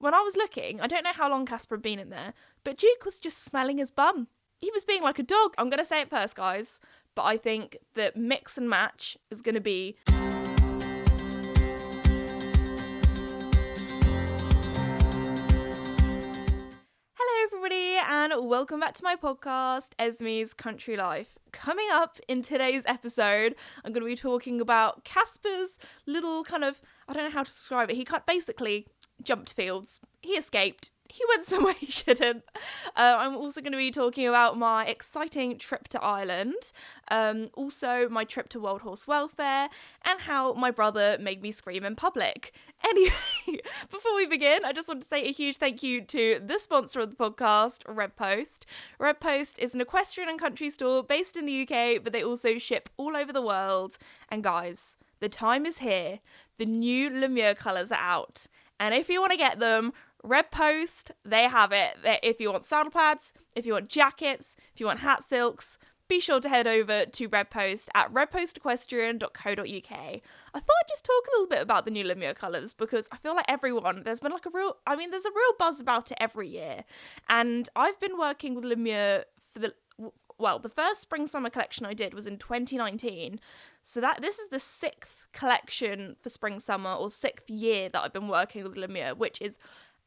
when I was looking, I don't know how long Casper had been in there, but Duke was just smelling his bum. He was being like a dog. I'm going to say it first, guys, but I think that mix and match is going to be... Hello everybody, and welcome back to my podcast, Esme's Country Life. Coming up in today's episode, I'm going to be talking about Casper's little kind of, I don't know how to describe it, he basically jumped fields, he escaped, he went somewhere he shouldn't. I'm also going to be talking about my exciting trip to Ireland, also my trip to World Horse Welfare, and how my brother made me scream in public. Anyway, before we begin, I just want to say a huge thank you to the sponsor of the podcast, Red Post. Red Post is an equestrian and country store based in the UK, but they also ship all over the world. And guys, the time is here. The new Lemure colours are out. And if you want to get them, Red Post, they have it. If you want saddle pads, if you want jackets, if you want hat silks, be sure to head over to Red Post at redpostequestrian.co.uk. I thought I'd just talk a little bit about the new Lemure colours because I feel like there's been there's a real buzz about it every year. And I've been working with Lemure for the first spring-summer collection I did was in 2019. So this is the 6th collection for spring-summer, or 6th year that I've been working with Lemure, which is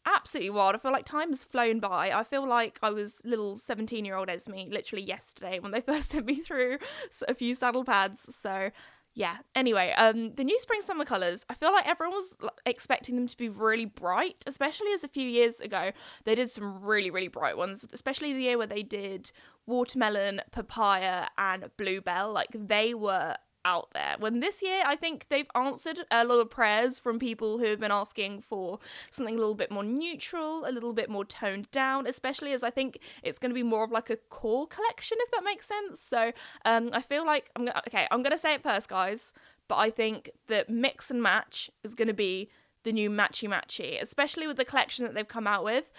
absolutely wild. I feel like time has flown by. I feel like I was little 17-year-old Esme literally yesterday when they first sent me through a few saddle pads. So yeah, anyway, the new spring summer colours, I feel like everyone was expecting them to be really bright, especially as a few years ago they did some really, really bright ones, especially the year where they did watermelon, papaya and bluebell. Like, they were out there. When this year, I think they've answered a lot of prayers from people who have been asking for something a little bit more neutral, a little bit more toned down, especially as I think it's going to be more of like a core collection, if that makes sense. So I feel like I'm going to say it first, guys, but I think that mix and match is going to be the new matchy, especially with the collection that they've come out with,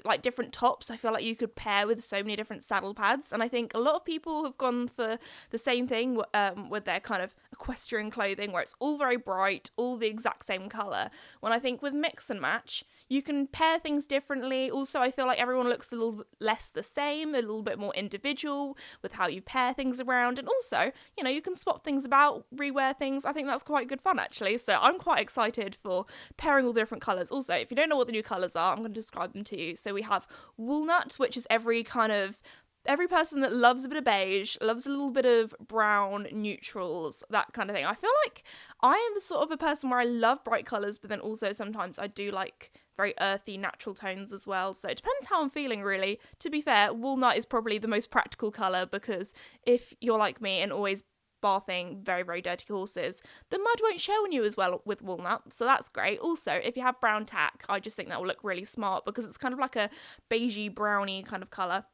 like different tops. I feel like you could pair with so many different saddle pads, and I think a lot of people have gone for the same thing with their kind of equestrian clothing, where it's all very bright, all the exact same colour, when I think with mix and match, you can pair things differently. Also, I feel like everyone looks a little less the same, a little bit more individual with how you pair things around, and also, you know, you can swap things about, rewear things. I think that's quite good fun, actually, so I'm quite excited for pairing all the different colours. Also, if you don't know what the new colours are, I'm going to describe them to you. So we have walnut, which is every person that loves a bit of beige, loves a little bit of brown, neutrals, that kind of thing. I feel like I am sort of a person where I love bright colours, but then also sometimes I do like very earthy, natural tones as well. So it depends how I'm feeling, really. To be fair, walnut is probably the most practical colour, because if you're like me and always bathing very, very dirty horses, the mud won't show on you as well with walnut, so that's great. Also, if you have brown tack, I just think that will look really smart because it's kind of like a beigey, browny kind of colour.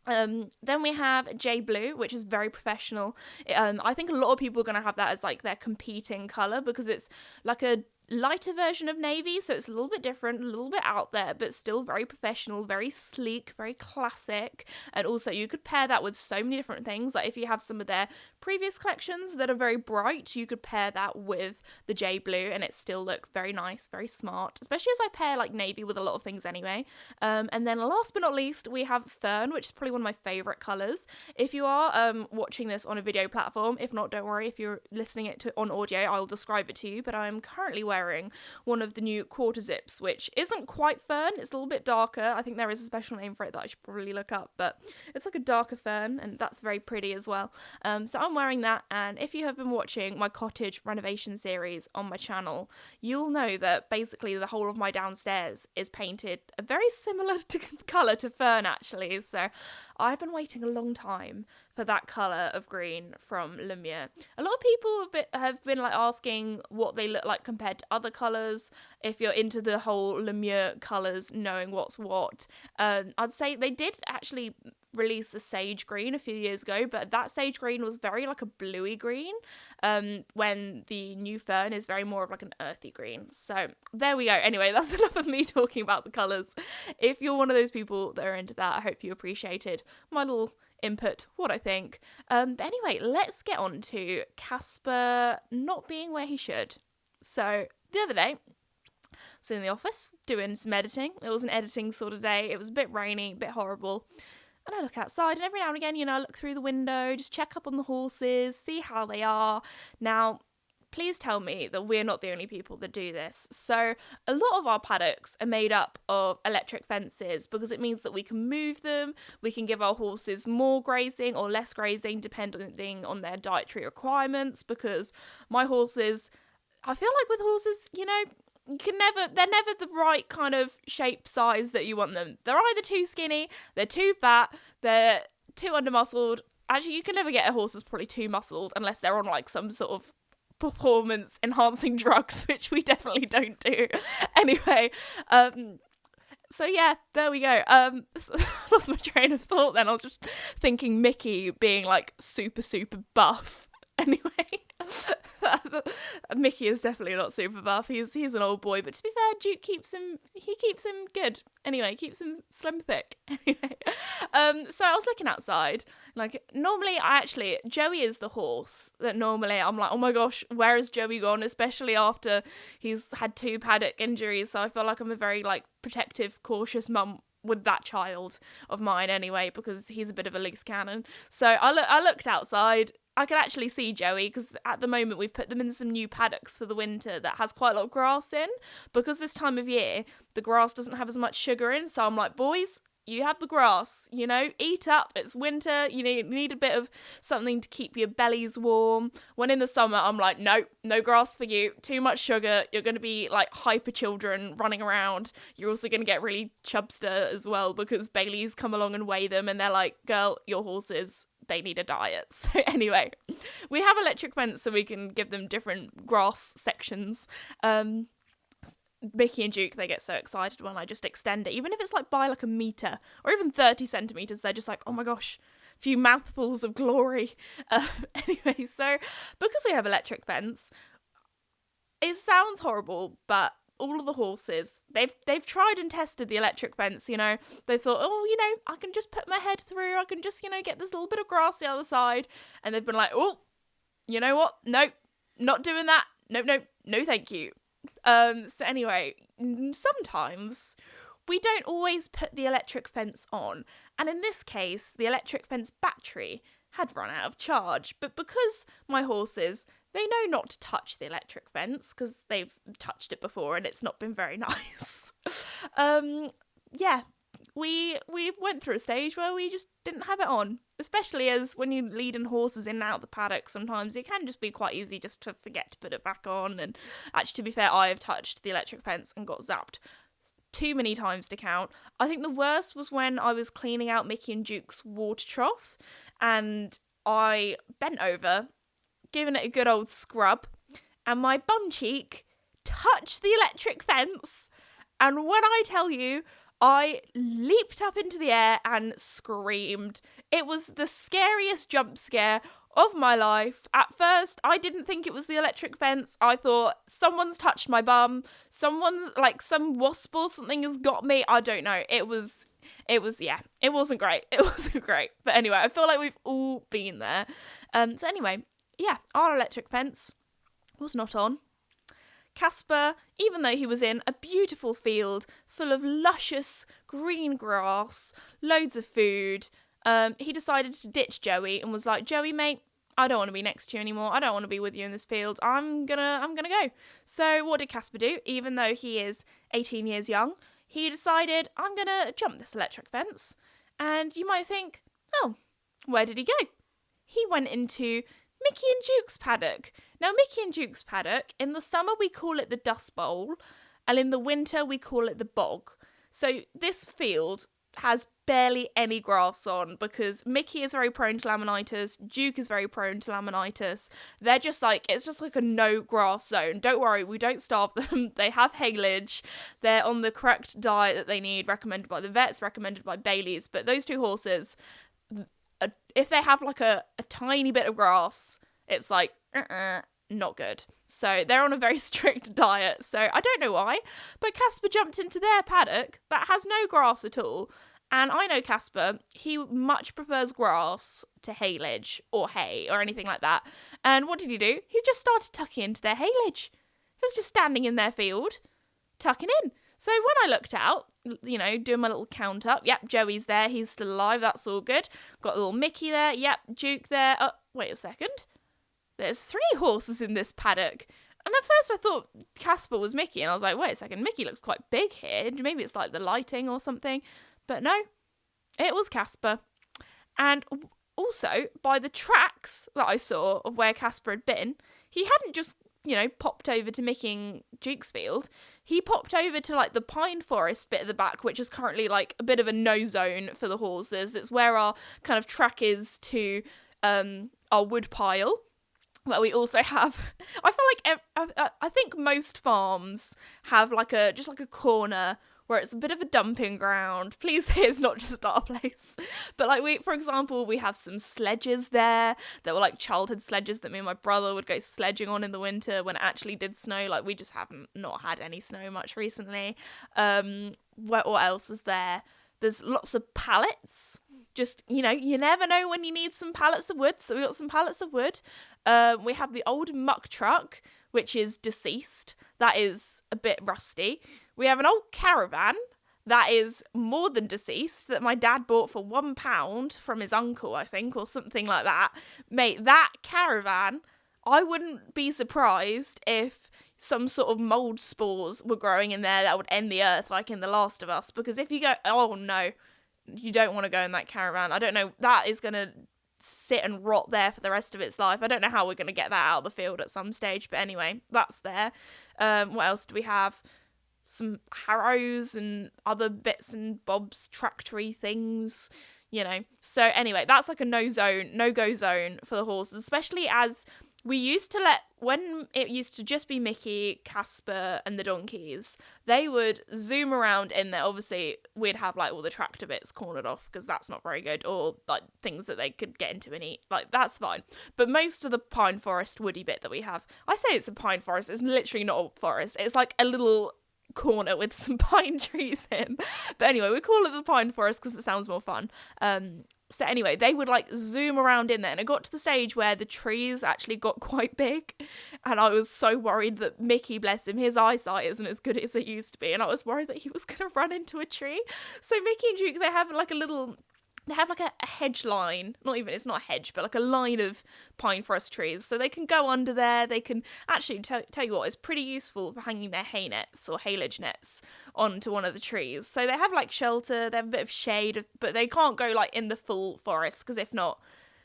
Then we have J Blue, which is very professional. I think a lot of people are going to have that as like their competing colour because it's like a lighter version of navy, so it's a little bit different, a little bit out there, but still very professional, very sleek, very classic. And also you could pair that with so many different things. Like if you have some of their previous collections that are very bright, you could pair that with the J Blue and it still look very nice, very smart, especially as I pair like navy with a lot of things anyway. And then last but not least, we have Fern, which is probably one of my favourite colours. If you are watching this on a video platform, if not, don't worry, if you're listening it on audio, I'll describe it to you, but I'm currently wearing one of the new quarter zips, which isn't quite fern, it's a little bit darker. I think there is a special name for it that I should probably look up, but it's like a darker fern, and that's very pretty as well. So I'm wearing that, and if you have been watching my cottage renovation series on my channel, you'll know that basically the whole of my downstairs is painted a very similar colour to fern, actually. So I've been waiting a long time for that colour of green from Lemure. A lot of people have been like asking what they look like compared to other colours, if you're into the whole Lemure colours, knowing what's what. I'd say they did actually release a sage green a few years ago, but that sage green was very like a bluey green, when the new fern is very more of like an earthy green. So there we go. Anyway, that's enough of me talking about the colours. If you're one of those people that are into that, I hope you appreciated my little input, what I think. But anyway, let's get on to Casper not being where he should. So the other day, So in the office, doing some editing. It was an editing sort of day. It was a bit rainy, a bit horrible. And I look outside, and every now and again, I look through the window, just check up on the horses, see how they are. Now, please tell me that we're not the only people that do this. So a lot of our paddocks are made up of electric fences because it means that we can move them, we can give our horses more grazing or less grazing depending on their dietary requirements, because my horses, I feel like with horses, they're never the right kind of shape size that you want them. They're either too skinny, they're too fat, they're too undermuscled. Actually, you can never get a horse that's probably too muscled unless they're on like some sort of performance enhancing drugs, which we definitely don't do. Anyway, so yeah, there we go. Lost my train of thought then. I was just thinking Mickey being like super, super buff. Anyway, Mickey is definitely not super buff. He's an old boy, but to be fair, Duke keeps him good. Anyway, keeps him slim thick. Anyway, so I was looking outside. Like normally, Joey is the horse that normally I'm like, oh my gosh, where has Joey gone? Especially after he's had 2 paddock injuries. So I feel like I'm a very like protective, cautious mum with that child of mine anyway, because he's a bit of a loose cannon. So I looked outside. I could actually see Joey because at the moment we've put them in some new paddocks for the winter that has quite a lot of grass in, because this time of year the grass doesn't have as much sugar in. So I'm like, boys, you have the grass, eat up. It's winter. You need a bit of something to keep your bellies warm. When in the summer, I'm like, no grass for you. Too much sugar. You're going to be like hyper children running around. You're also going to get really chubster as well because Baileys come along and weigh them and they're like, girl, your horses, they need a diet. So anyway, we have electric fence so we can give them different grass sections. Mickey and Duke, they get so excited when I just extend it, even if it's like by like a meter or even 30 centimeters. They're just like, oh my gosh, a few mouthfuls of glory. Anyway, so because we have electric fence, it sounds horrible, but all of the horses, they've tried and tested the electric fence. They thought, oh, I can just put my head through, I can just get this little bit of grass the other side, and they've been like, oh, you know what, nope, not doing that, no thank you. So anyway, sometimes we don't always put the electric fence on, and in this case the electric fence battery had run out of charge. But because my horses, they know not to touch the electric fence because they've touched it before and it's not been very nice. We went through a stage where we just didn't have it on, especially as when you leading horses in and out of the paddock, sometimes it can just be quite easy just to forget to put it back on. And actually, to be fair, I have touched the electric fence and got zapped too many times to count. I think the worst was when I was cleaning out Mickey and Duke's water trough and I bent over, giving it a good old scrub, and my bum cheek touched the electric fence. And when I tell you, I leaped up into the air and screamed. It was the scariest jump scare of my life. At first, I didn't think it was the electric fence. I thought someone's touched my bum. Someone's like some wasp or something has got me. I don't know. It wasn't great. It wasn't great. But anyway, I feel like we've all been there. So anyway, yeah, our electric fence was not on. Casper, even though he was in a beautiful field full of luscious green grass, loads of food, he decided to ditch Joey and was like, Joey, mate, I don't want to be next to you anymore. I don't want to be with you in this field. I'm gonna go. So what did Casper do? Even though he is 18 years young, he decided, I'm gonna jump this electric fence. And you might think, oh, where did he go? He went into Mickey and Duke's paddock. Now, Mickey and Duke's paddock, in the summer we call it the Dust Bowl, and in the winter we call it the Bog. So this field has barely any grass on because Mickey is very prone to laminitis, Duke is very prone to laminitis. They're just like, it's just like a no grass zone. Don't worry, we don't starve them. They have haylage. They're on the correct diet that they need, recommended by the vets, recommended by Baileys. But those 2 horses, if they have like a tiny bit of grass, it's like, not good. So they're on a very strict diet. So I don't know why, but Casper jumped into their paddock that has no grass at all. And I know Casper, he much prefers grass to haylage or hay or anything like that. And what did he do? He just started tucking into their haylage. He was just standing in their field, tucking in. So when I looked out, you know, doing my little count up, yep, Joey's there, he's still alive, that's all good. Got a little Mickey there, yep, Duke there. Oh, wait a second. There's 3 horses in this paddock. And at first I thought Casper was Mickey, and I was like, wait a second, Mickey looks quite big here. Maybe it's like the lighting or something. But no, it was Casper. And also, by the tracks that I saw of where Casper had been, he hadn't just, you know, popped over to Mickey and Duke's field. He popped over to, like, the pine forest bit at the back, which is currently, like, a bit of a no zone for the horses. It's where our kind of track is to our wood pile, where we also have, I feel like, I think most farms have, like, just like a corner where it's a bit of a dumping ground. Please say it's not just our place. But like for example, we have some sledges there that were like childhood sledges that me and my brother would go sledging on in the winter when it actually did snow. Like we just haven't not had any snow much recently. What else is there? There's lots of pallets. Just, you know, you never know when you need some pallets of wood. So we got some pallets of wood. We have the old muck truck, which is deceased. That is a bit rusty. We have an old caravan that is more than deceased that my dad bought for £1 from his uncle, I think, or something like that. Mate, that caravan, I wouldn't be surprised if some sort of mould spores were growing in there that would end the earth, like in The Last of Us. Because if you go, oh no, you don't want to go in that caravan. I don't know, that is going to sit and rot there for the rest of its life. I don't know how we're going to get that out of the field at some stage, but anyway, that's there. What else do we have? Some harrows and other bits and bobs, tractory things, you know. So anyway, that's like a no-go zone for the horses, especially as we used to let, when it used to just be Mickey, Casper and the donkeys, they would zoom around in there. Obviously, we'd have like all the tractor bits cornered off because that's not very good, or like things that they could get into and eat. Like, that's fine. But most of the pine forest woody bit that we have, I say it's a pine forest, it's literally not a forest. It's like a little corner with some pine trees in. But anyway, we call it the pine forest because it sounds more fun. So anyway, they would like zoom around in there, and it got to the stage where the trees actually got quite big, and I was so worried that Mickey, bless him, his eyesight isn't as good as it used to be, and I was worried that he was going to run into a tree. So Mickey and Duke, they have like a hedge line, it's not a hedge, but like a line of pine forest trees, so they can go under there. They can actually tell you what, it's pretty useful for hanging their hay nets or haylage nets onto one of the trees, so they have like shelter, they have a bit of shade, but they can't go like in the full forest, because if not,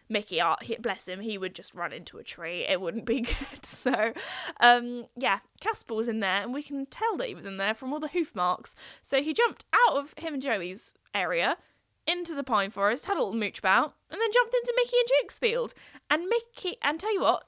Mickey, bless him, he would just run into a tree. It wouldn't be good. So yeah, Casper was in there, and we can tell that he was in there from all the hoof marks. So he jumped out of him and Joey's area into the pine forest, had a little mooch about, and then jumped into Mickey and Duke's field. And tell you what,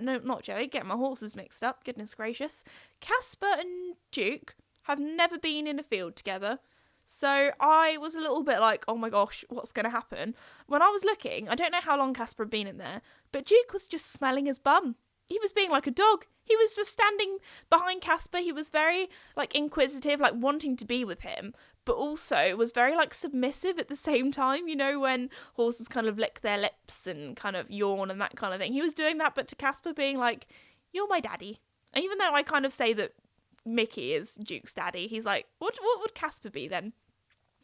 not Joey, getting my horses mixed up, goodness gracious. Casper and Duke have never been in a field together. So I was a little bit like, oh my gosh, what's going to happen? When I was looking, I don't know how long Casper had been in there, but Duke was just smelling his bum. He was being like a dog. He was just standing behind Casper. He was very like inquisitive, like wanting to be with him, but also was very like submissive at the same time. You know, when horses kind of lick their lips and kind of yawn and that kind of thing. He was doing that, but to Casper being like, you're my daddy. And even though I kind of say that Mickey is Duke's daddy, he's like, what would Casper be then?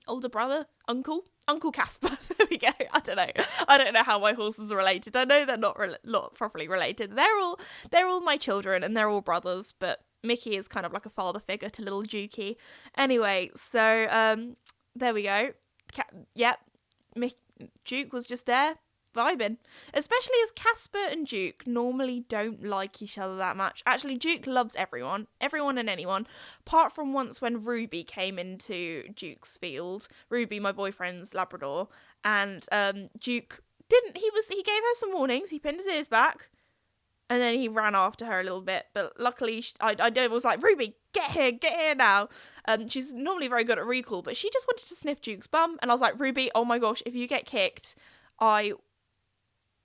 Older brother? Uncle Casper. There we go. I don't know how my horses are related. I know they're not properly related. They're all my children, and they're all brothers, but Mickey is kind of like a father figure to little Dukey. Anyway, so there we go. Duke was just there vibing, especially as Casper and Duke normally don't like each other that much. Actually, Duke loves everyone and anyone, apart from once when Ruby came into Duke's field. Ruby, my boyfriend's Labrador, and Duke didn't. He gave her some warnings. He pinned his ears back, and then he ran after her a little bit. But luckily, I was like, Ruby, get here now. She's normally very good at recall, but she just wanted to sniff Duke's bum, and I was like, Ruby, oh my gosh, if you get kicked, I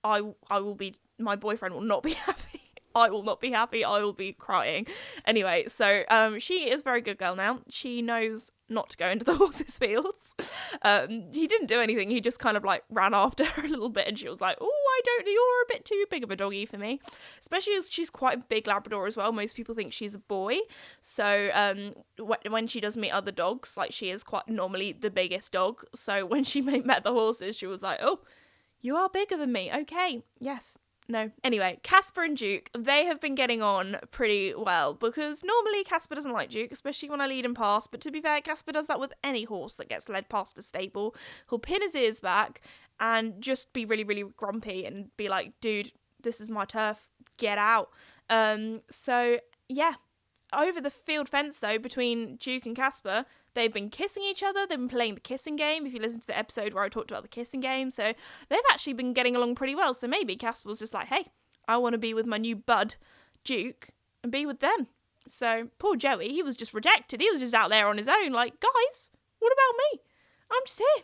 will be, my boyfriend will not be happy. I will not be happy. I will be crying. Anyway, so she is a very good girl now. She knows not to go into the horses' fields. He didn't do anything. He just kind of like ran after her a little bit, and she was like, "Oh, I don't. You're a bit too big of a doggy for me." Especially as she's quite a big Labrador as well. Most people think she's a boy. So when she does meet other dogs, like she is quite normally the biggest dog. So when she met the horses, she was like, "Oh, you are bigger than me. Okay, yes." No. Anyway, Casper and Duke, they have been getting on pretty well because normally Casper doesn't like Duke, especially when I lead him past. But to be fair, Casper does that with any horse that gets led past a stable. He'll pin his ears back and just be really, really grumpy and be like, dude, this is my turf. Get out. So, yeah. Over the field fence, though, between Duke and Casper, they've been kissing each other. They've been playing the kissing game, if you listen to the episode where I talked about the kissing game. So they've actually been getting along pretty well. So maybe Casper was just like, hey, I want to be with my new bud, Duke, and be with them. So poor Joey, he was just rejected. He was just out there on his own like, guys, what about me? I'm just here.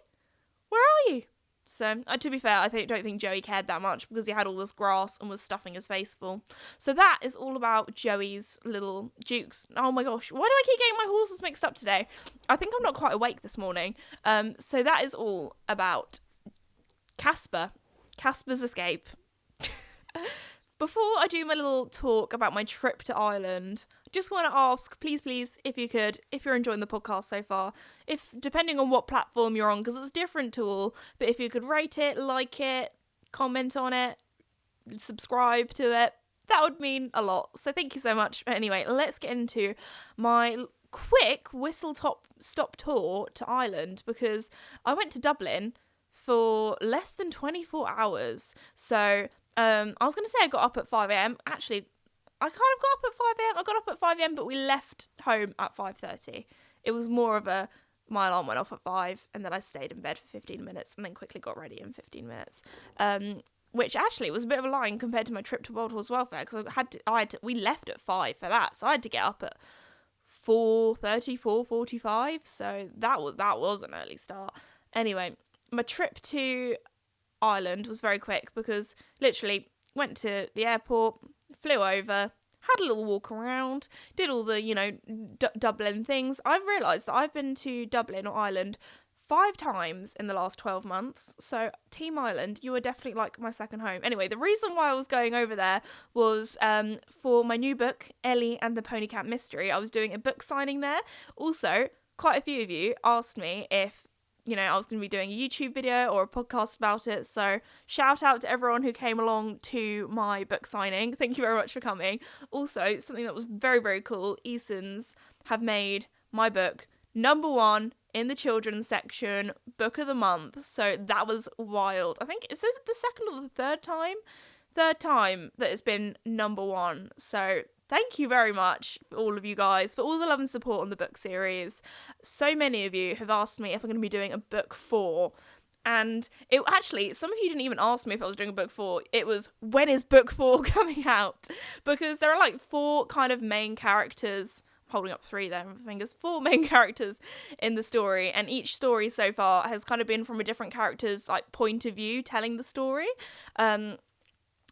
Where are you? So, to be fair, I don't think Joey cared that much because he had all this grass and was stuffing his face full. So that is all about Joey's little Dukes. Oh my gosh, why do I keep getting my horses mixed up today? I think I'm not quite awake this morning. So that is all about Casper. Casper's escape. Before I do my little talk about my trip to Ireland, I just want to ask, please, if you could, if you're enjoying the podcast so far, if, depending on what platform you're on, because it's different to all, but if you could rate it, like it, comment on it, subscribe to it, that would mean a lot. So thank you so much. Anyway, let's get into my quick whistle-stop tour to Ireland, because I went to Dublin for less than 24 hours. So I was going to say I got up at 5 a.m. Actually, I kind of got up at 5 a.m. I got up at 5 a.m. but we left home at 5:30. It was more of a, my alarm went off at 5 and then I stayed in bed for 15 minutes and then quickly got ready in 15 minutes. Which actually was a bit of a line compared to my trip to World Horse Welfare, because we left at 5 for that, so I had to get up at 4:30, 4:45. So that was an early start. Anyway, my trip to Ireland was very quick because literally went to the airport, flew over, had a little walk around, did all the, Dublin things. I've realised that I've been to Dublin or Ireland 5 times in the last 12 months. So Team Ireland, you are definitely like my second home. Anyway, the reason why I was going over there was for my new book, Ellie and the Ponycat Mystery. I was doing a book signing there. Also, quite a few of you asked me if I was going to be doing a YouTube video or a podcast about it. So shout out to everyone who came along to my book signing. Thank you very much for coming. Also, something that was very, very cool. Easons have made my book #1 in the children's section, book of the month. So that was wild. I think it says the second or the third time that it's been #1. So thank you very much, all of you guys, for all the love and support on the book series. So many of you have asked me if I'm going to be doing a book 4. And it actually, some of you didn't even ask me if I was doing a book 4. It was, when is book 4 coming out? Because there are like 4 kind of main characters. I'm holding up 3 there, my fingers. 4 main characters in the story. And each story so far has kind of been from a different character's like point of view telling the story.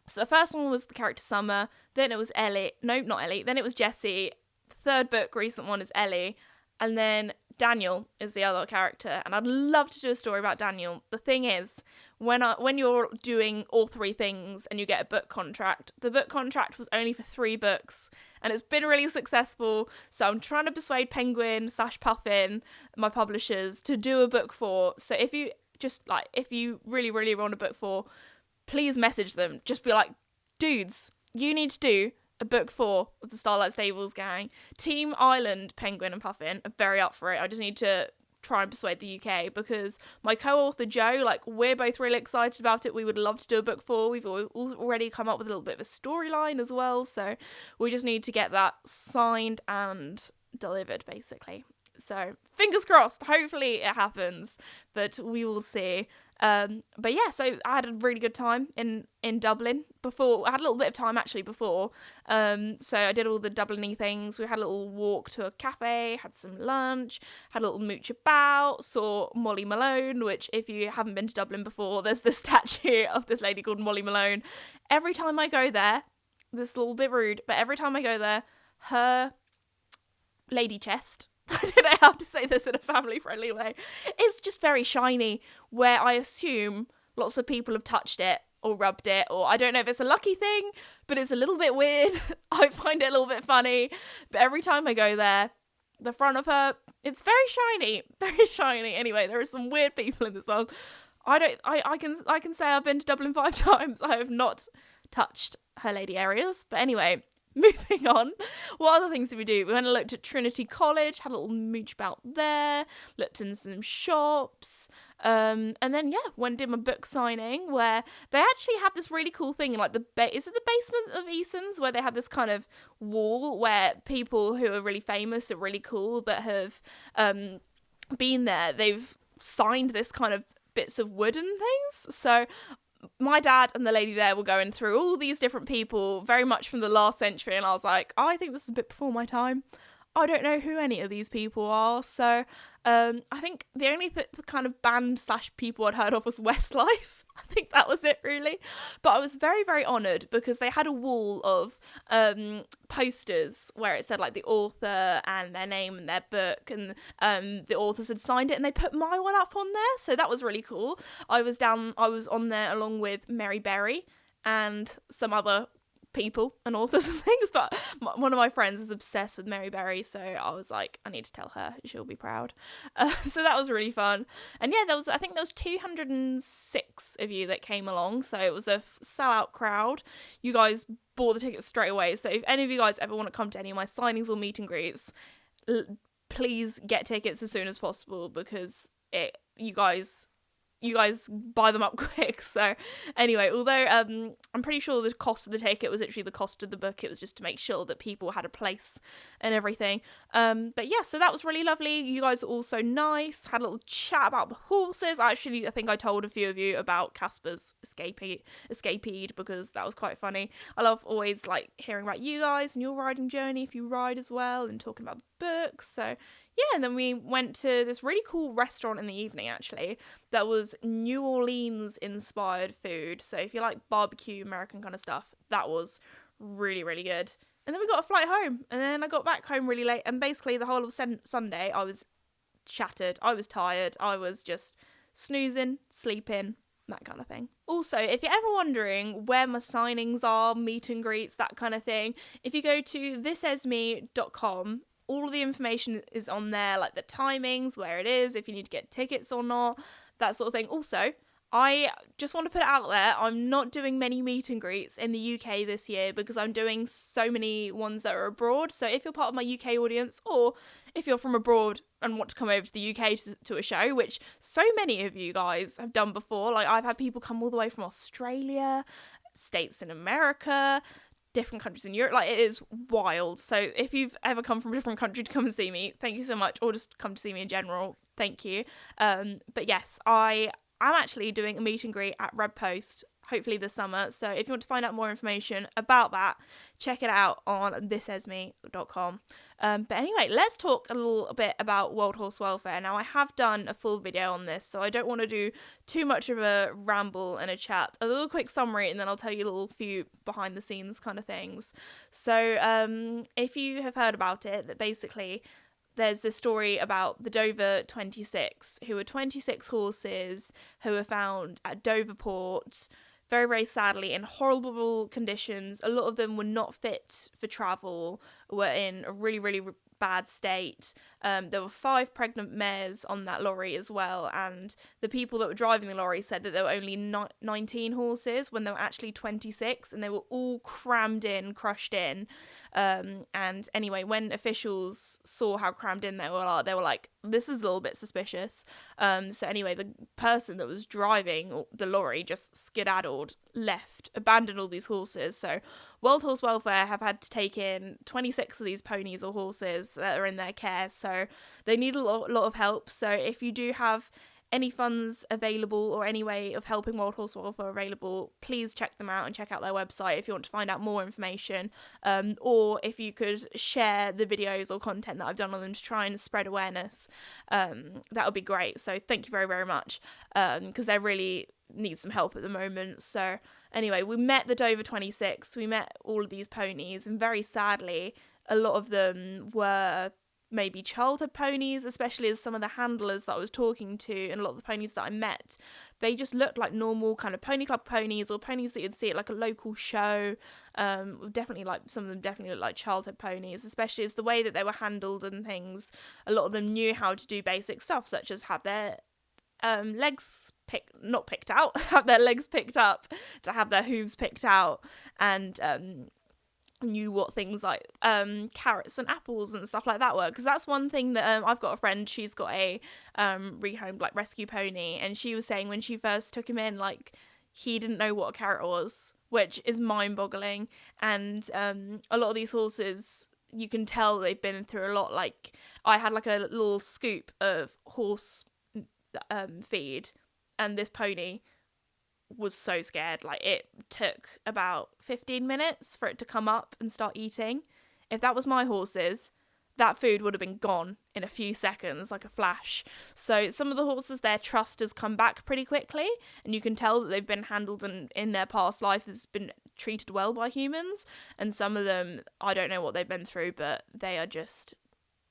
So the first one was the character Summer, then it was Ellie, no, not Ellie, then it was Jessie, the third book, recent one, is Ellie, and then Daniel is the other character, and I'd love to do a story about Daniel. The thing is, when you're doing all 3 things and you get a book contract, the book contract was only for 3 books, and it's been really successful, so I'm trying to persuade Penguin / Puffin, my publishers, to do a book 4, so if you really, really want a book 4, please message them. Just be like, dudes, you need to do a book 4 with the Starlight Stables gang. Team Ireland, Penguin and Puffin are very up for it. I just need to try and persuade the UK, because my co-author Joe, we're both really excited about it. We would love to do a book 4. We've already come up with a little bit of a storyline as well, so we just need to get that signed and delivered, basically. So fingers crossed, hopefully it happens, but we will see. But yeah, so I had a really good time in Dublin before. I had a little bit of time actually before. So I did all the Dublin-y things. We had a little walk to a cafe, had some lunch, had a little mooch about, saw Molly Malone, which if you haven't been to Dublin before, there's the statue of this lady called Molly Malone. Every time I go there, this is a little bit rude, but every time I go there, her lady chest, I don't know how to say this in a family-friendly way, it's just very shiny, where I assume lots of people have touched it or rubbed it, or I don't know if it's a lucky thing, but it's a little bit weird. I find it a little bit funny, but every time I go there, the front of her, it's very shiny, very shiny. Anyway, there are some weird people in this world. I can say I've been to Dublin 5 times. I have not touched her lady areas. But anyway, moving on. What other things did we do? We went and looked at Trinity College, had a little mooch about there, looked in some shops, and then went and did my book signing, where they actually had this really cool thing in like is it the basement of Eason's, where they had this kind of wall where people who are really famous or really cool that have been there, they've signed this kind of bits of wood and things. So my dad and the lady there were going through all these different people, very much from the last century, and I was like, I think this is a bit before my time. I don't know who any of these people are. So I think the only kind of band / people I'd heard of was Westlife. I think that was it, really. But I was very, very honoured because they had a wall of posters where it said like the author and their name and their book, and the authors had signed it, and they put my one up on there. So that was really cool. I was on there along with Mary Berry and some other people and authors and things, but one of my friends is obsessed with Mary Berry, so I was like, I need to tell her, she'll be proud. So that was really fun. And I think there was 206 of you that came along, so it was a sellout crowd. You guys bought the tickets straight away, so if any of you guys ever want to come to any of my signings or meet and greets, please get tickets as soon as possible, because you guys buy them up quick. So anyway, although I'm pretty sure the cost of the ticket was literally the cost of the book, it was just to make sure that people had a place and everything. But yeah, so that was really lovely. You guys are all so nice. Had a little chat about the horses. I think I told a few of you about Casper's escapade, because that was quite funny. I love always like hearing about you guys and your riding journey, if you ride as well, and talking about the books. So yeah, and then we went to this really cool restaurant in the evening, actually, that was New Orleans inspired food. So if you like barbecue, American kind of stuff, that was really, really good. And then we got a flight home, and then I got back home really late, and basically the whole of Sunday I was shattered. I was tired. I was just snoozing, sleeping, that kind of thing. Also, if you're ever wondering where my signings are, meet and greets, that kind of thing, if you go to thisesme.com, all of the information is on there, like the timings, where it is, if you need to get tickets or not, that sort of thing. Also, I just want to put it out there, I'm not doing many meet and greets in the UK this year because I'm doing so many ones that are abroad. So if you're part of my UK audience, or if you're from abroad and want to come over to the UK to a show, which so many of you guys have done before, like I've had people come all the way from Australia, states in America, different countries in Europe, like it is wild. So if you've ever come from a different country to come and see me, thank you so much, or just come to see me in general, thank you. But yes, I'm actually doing a meet and greet at Red Post, hopefully this summer. So if you want to find out more information about that, check it out on thisesme.com. But anyway, let's talk a little bit about World Horse Welfare. Now, I have done a full video on this, so I don't want to do too much of a ramble and a chat. A little quick summary, and then I'll tell you a little few behind the scenes kind of things. So if you have heard about it, that basically there's this story about the Dover 26, who were 26 horses who were found at Dover Port, very, very sadly, in horrible conditions. A lot of them were not fit for travel, were in a really, really bad state. There were 5 pregnant mares on that lorry as well, and the people that were driving the lorry said that there were only 19 horses when there were actually 26, and they were all crammed in, crushed in. And anyway, when officials saw how crammed in they were like, this is a little bit suspicious. So anyway, the person that was driving the lorry just skedaddled, left, abandoned all these horses. So World Horse Welfare have had to take in 26 of these ponies or horses that are in their care. So they need a lot of help. So if you do have any funds available or any way of helping wild horse welfare available, please check them out and check out their website if you want to find out more information, or if you could share the videos or content that I've done on them to try and spread awareness, that would be great. So thank you very, very much, because they really need some help at the moment. So anyway, we met the Dover 26, we met all of these ponies, and very sadly a lot of them were maybe childhood ponies, especially as some of the handlers that I was talking to and a lot of the ponies that I met, they just looked like normal kind of pony club ponies, or ponies that you'd see at like a local show. Definitely, like, some of them definitely look like childhood ponies, especially as the way that they were handled and things. A lot of them knew how to do basic stuff, such as have their legs not picked out, have their legs picked up, to have their hooves picked out, and knew what things like carrots and apples and stuff like that were, because that's one thing that I've got a friend, she's got a rehomed like rescue pony, and she was saying when she first took him in, like, he didn't know what a carrot was, which is mind-boggling. And a lot of these horses, you can tell they've been through a lot. Like, I had like a little scoop of horse feed, and this pony was so scared. Like, it took about 15 minutes for it to come up and start eating. If that was my horses, that food would have been gone in a few seconds, like a flash. So some of the horses, their trust has come back pretty quickly, and you can tell that they've been handled and in their past life has been treated well by humans. And some of them, I don't know what they've been through, but they are just,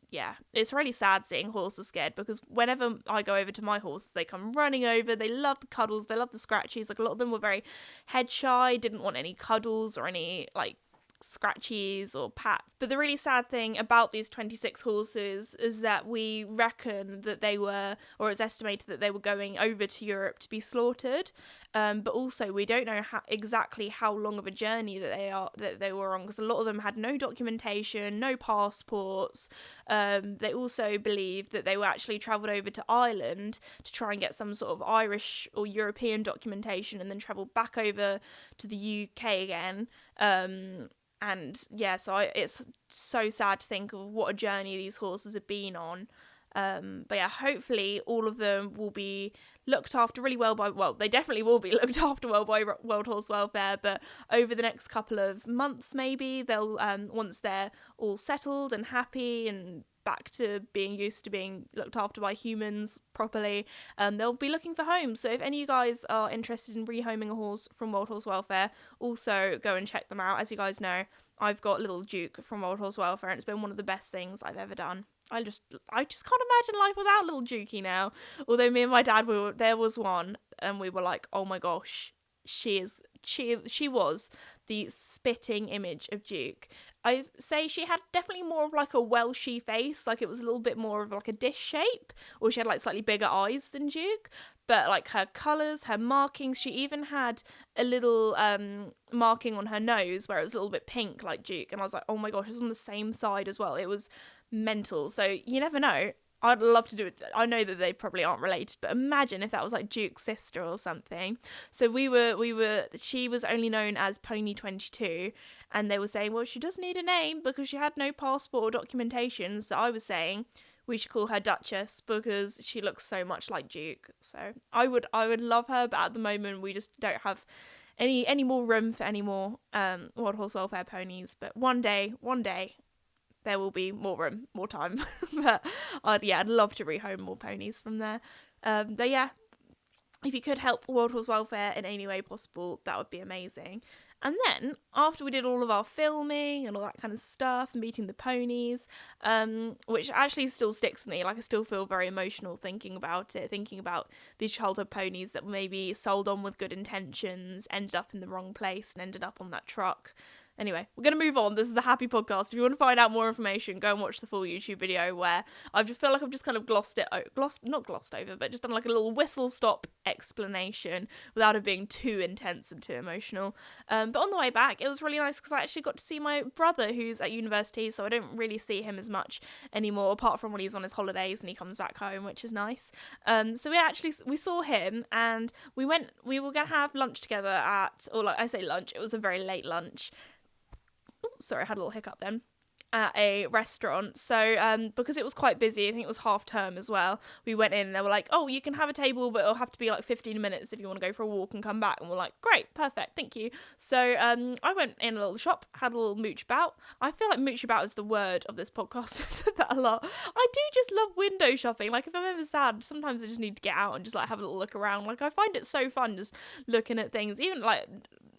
yeah, it's really sad seeing horses scared, because whenever I go over to my horses, they come running over. They love the cuddles, they love the scratchies. Like, a lot of them were very head shy, didn't want any cuddles or any like scratchies or pats. But the really sad thing about these 26 horses is that we reckon that they were, or it's estimated that they were going over to Europe to be slaughtered, but also we don't know exactly how long of a journey that they were on, because a lot of them had no documentation, no passports. They also believe that they were actually travelled over to Ireland to try and get some sort of Irish or European documentation, and then travelled back over to the UK again. And yeah, so it's so sad to think of what a journey these horses have been on. But yeah, hopefully all of them will be looked after really well by, well, they definitely will be looked after well by World Horse Welfare, but over the next couple of months maybe, they'll, once they're all settled and happy and back to being used to being looked after by humans properly, they'll be looking for homes. So if any of you guys are interested in rehoming a horse from World Horse Welfare, also go and check them out. As you guys know, I've got Little Duke from World Horse Welfare, and it's been one of the best things I've ever done. I just can't imagine life without Little Dukey now. Although me and my dad, there was one, and we were like, oh my gosh, she was the spitting image of Duke. I say she had definitely more of like a Welshy face, like it was a little bit more of like a dish shape, or she had like slightly bigger eyes than Duke, but like her colours, her markings, she even had a little marking on her nose where it was a little bit pink like Duke, and I was like, oh my gosh, it's on the same side as well. It was mental. So you never know. I'd love to do it. I know that they probably aren't related, but imagine if that was like Duke's sister or something. So she was only known as Pony 22, and they were saying, well, she does need a name because she had no passport or documentation. So I was saying we should call her Duchess because she looks so much like Duke. So I would love her, but at the moment we just don't have any more room for any more Wild Horse Welfare ponies. But one day there will be more room, more time. But I'd love to rehome more ponies from there. But yeah, if you could help World Horse Welfare in any way possible, that would be amazing. And then, after we did all of our filming and all that kind of stuff, and meeting the ponies, which actually still sticks with me, like I still feel very emotional thinking about it, thinking about these childhood ponies that were maybe sold on with good intentions, ended up in the wrong place, and ended up on that truck. Anyway, we're going to move on. This is the happy podcast. If you want to find out more information, go and watch the full YouTube video where I just feel like I've just kind of not glossed over, but just done like a little whistle stop explanation without it being too intense and too emotional. But on the way back, it was really nice because I actually got to see my brother who's at university, so I don't really see him as much anymore, apart from when he's on his holidays and he comes back home, which is nice. So we saw him, and we were going to have lunch together it was a very late lunch. Sorry, I had a little hiccup then. at a restaurant. So because it was quite busy, I think it was half term as well, we went in and they were like, oh, you can have a table, but it'll have to be like 15 minutes if you want to go for a walk and come back. And we're like, great, perfect, thank you. So I went in a little shop, had a little mooch about. I feel like mooch about is the word of this podcast. I said that a lot. I do just love window shopping. Like if I'm ever sad, sometimes I just need to get out and just like have a little look around. Like I find it so fun just looking at things. Even like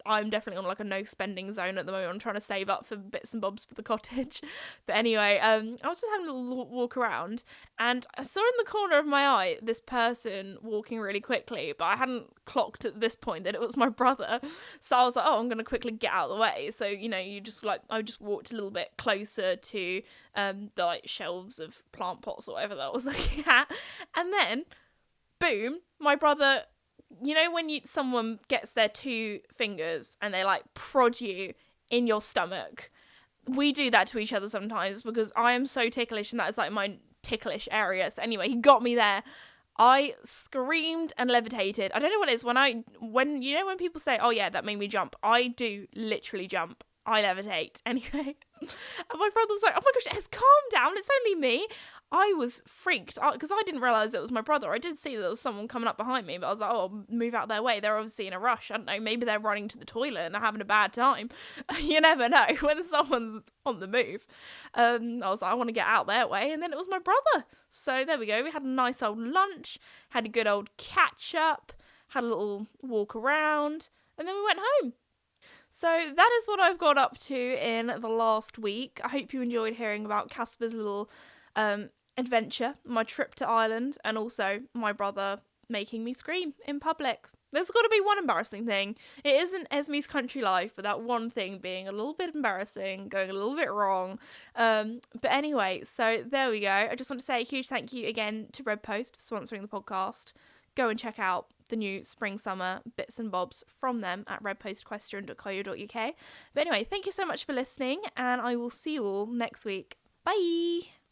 I'm definitely on like a no spending zone at the moment. I'm trying to save up for bits and bobs for the cottage. But anyway, I was just having a little walk around and I saw in the corner of my eye this person walking really quickly, but I hadn't clocked at this point that it was my brother. So I was like, oh, I'm going to quickly get out of the way. So, you know, I just walked a little bit closer to the like shelves of plant pots or whatever that I was looking at. And then, boom, my brother, you know when someone gets their two fingers and they like prod you in your stomach? We do that to each other sometimes because I am so ticklish and that is like my ticklish area. So anyway, he got me there. I screamed and levitated. I don't know what it is when you know when people say, oh yeah, that made me jump. I do literally jump. I levitate. Anyway. And my brother was like, oh my gosh, calm down. It's only me. I was freaked because I didn't realise it was my brother. I did see that there was someone coming up behind me, but I was like, oh, move out their way. They're obviously in a rush. I don't know. Maybe they're running to the toilet and are having a bad time. You never know when someone's on the move. I was like, I want to get out their way. And then it was my brother. So there we go. We had a nice old lunch, had a good old catch up, had a little walk around, and then we went home. So that is what I've got up to in the last week. I hope you enjoyed hearing about Casper's little adventure, my trip to Ireland, and also my brother making me scream in public. There's got to be one embarrassing thing. It isn't Esme's country life, but that one thing being a little bit embarrassing, going a little bit wrong. But anyway, so there we go. I just want to say a huge thank you again to Red Post for sponsoring the podcast. Go and check out the new spring-summer bits and bobs from them at redpostquestion.co.uk. But anyway, thank you so much for listening, and I will see you all next week. Bye!